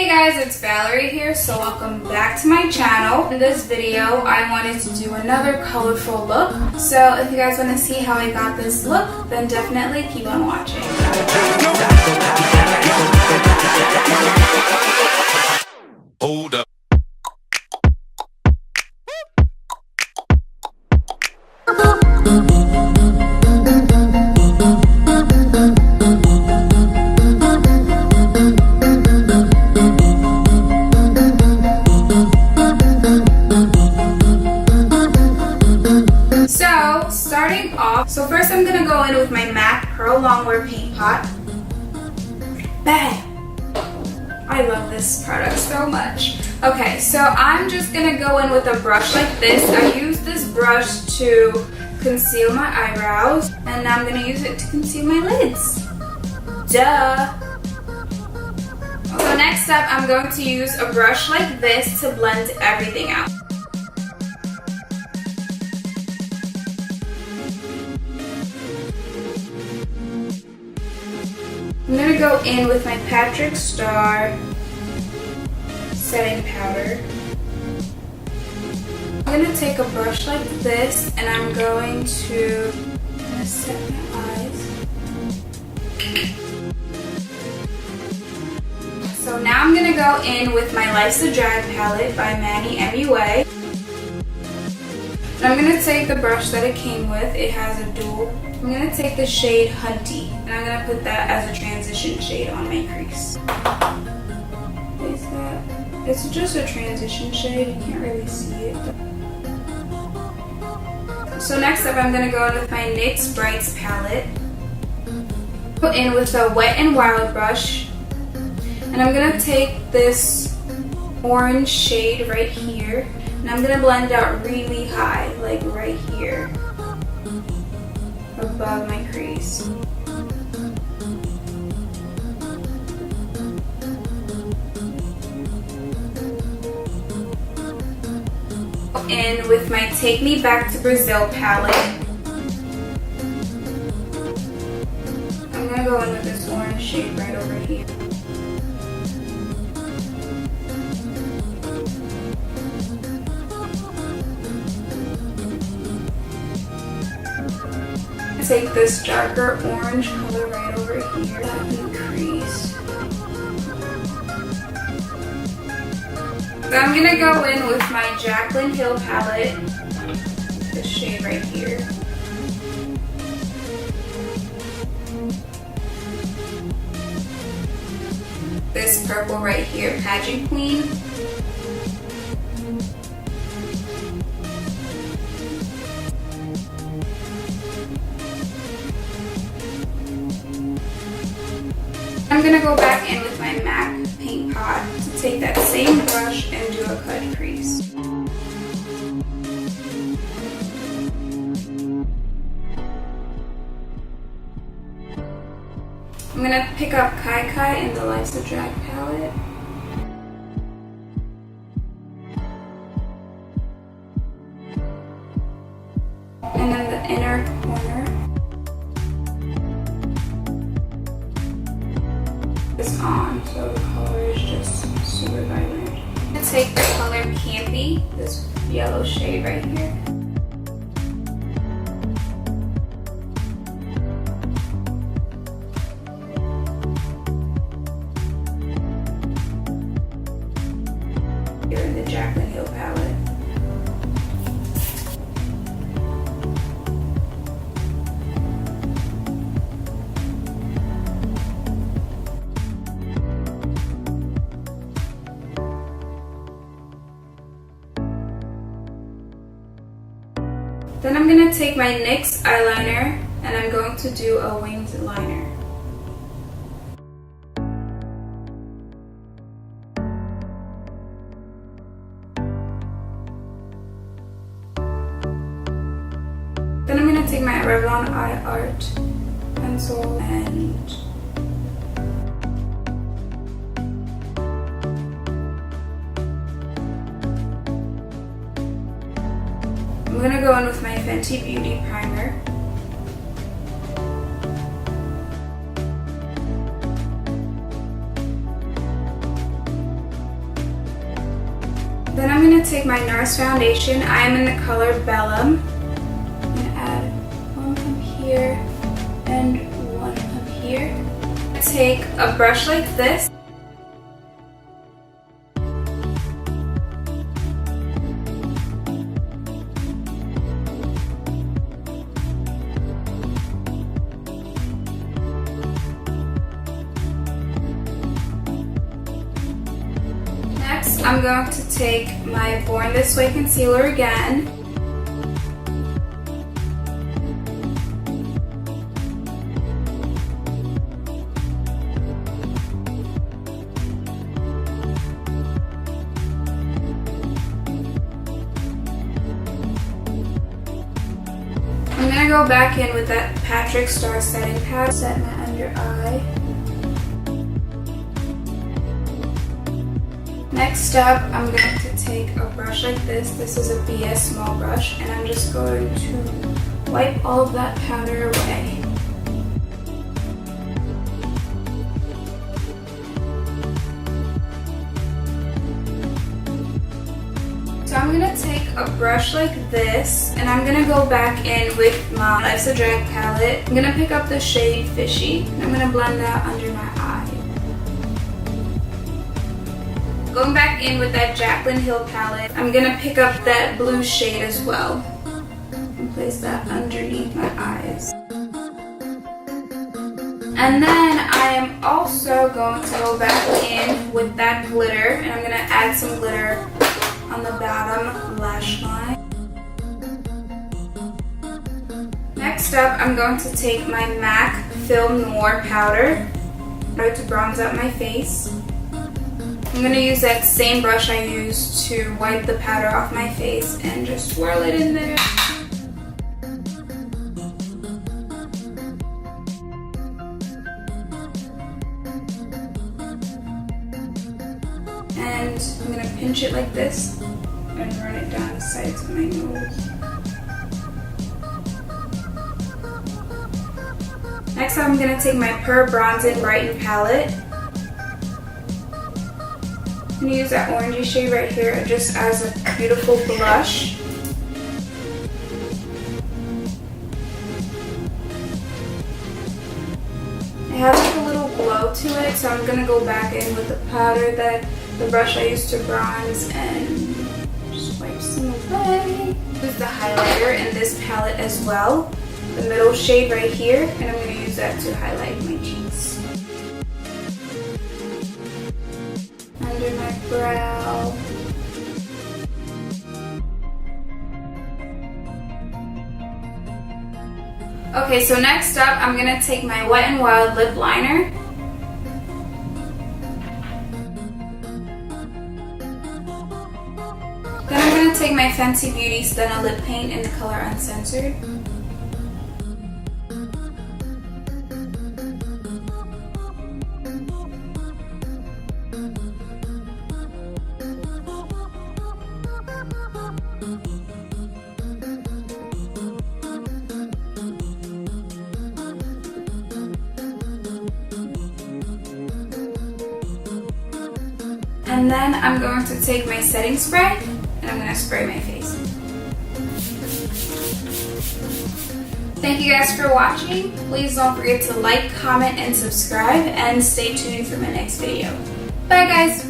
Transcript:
Hey guys, it's Valerie here, so welcome back to my channel. In this video, I wanted to do another colorful look. So if you guys want to see how I got this look, then definitely keep on watching. Hold up. Starting off, so first I'm gonna go in with my MAC Pearl Longwear Paint Pot. Bang! I love this product so much. Okay, so I'm just gonna go in with a brush like this. I use this brush to conceal my eyebrows, and now I'm gonna use it to conceal my lids. Duh! So next up, I'm going to use a brush like this to blend everything out. I'm going to go in with my Patrick Star setting powder. I'm going to take a brush like this and I'm going to set my eyes. So now I'm going to go in with my Life's a Drag palette by Manny MUA. And I'm going to take the brush that it came with. It has a dual. I'm going to take the shade Hunty, and I'm going to put that as a transition shade on my crease. Is that? It's just a transition shade, you can't really see it. So next up, I'm going to go in with my NYX Brights palette. Put in with a Wet n Wild brush, and I'm going to take this orange shade right here, and I'm going to blend out really high, like right here, above my crease. In with my Take Me Back to Brazil palette. I'm going to go in with this orange shade right over here. Take this darker orange color right over here, that crease. So I'm gonna go in with my Jaclyn Hill palette, this shade right here. This purple right here, Pageant Queen. I'm going to go back in with my MAC Paint Pot to take that same brush and do a cut crease. I'm going to pick up Kai Kai in the Life's a Drag palette. And then the inner corner. On, so the color is just super vibrant. I'm going to take the color Campy, this yellow shade right here. Here in the Jaclyn Hill palette. Then I'm going to take my NYX eyeliner and I'm going to do a winged liner. Then I'm going to take my Revlon Eye Art pencil and I'm going to go in with my Fenty Beauty primer. Then I'm going to take my NARS foundation. I am in the color Bellum. I'm going to add one pump here and one pump here. Take a brush like this. Next, I'm going to take my Born This Way concealer again. I'm going to go back in with that Patrick Star setting powder, set my under eye. Next up, I'm going to take a brush like this. This is a BS small brush, and I'm just going to wipe all of that powder away. So I'm going to take a brush like this, and I'm going to go back in with my Life's a Drag palette. I'm going to pick up the shade Fishy, and I'm going to blend that under my eye. Going back in with that Jaclyn Hill palette, I'm going to pick up that blue shade as well and place that underneath my eyes. And then I am also going to go back in with that glitter, and I'm going to add some glitter on the bottom lash line. Next up, I'm going to take my MAC Film Noir powder to bronze out my face. I'm going to use that same brush I used to wipe the powder off my face and just swirl it in there. And I'm going to pinch it like this and run it down the sides of my nose. Next I'm going to take my Per Bronze and Brighten palette. I'm going to use that orangey shade right here just as a beautiful blush. It has like a little glow to it, so I'm going to go back in with the powder that the brush I used to bronze and just wipe some away. Use the highlighter in this palette as well, the middle shade right here, and I'm going to use that to highlight my cheeks. Under my brow. Okay, so next up, I'm going to take my Wet n Wild lip liner. Then I'm going to take my Fenty Beauty Stunna lip paint in the color Uncensored. And then I'm going to take my setting spray and I'm going to spray my face. Thank you guys for watching. Please don't forget to like, comment, and subscribe, and stay tuned for my next video. Bye guys!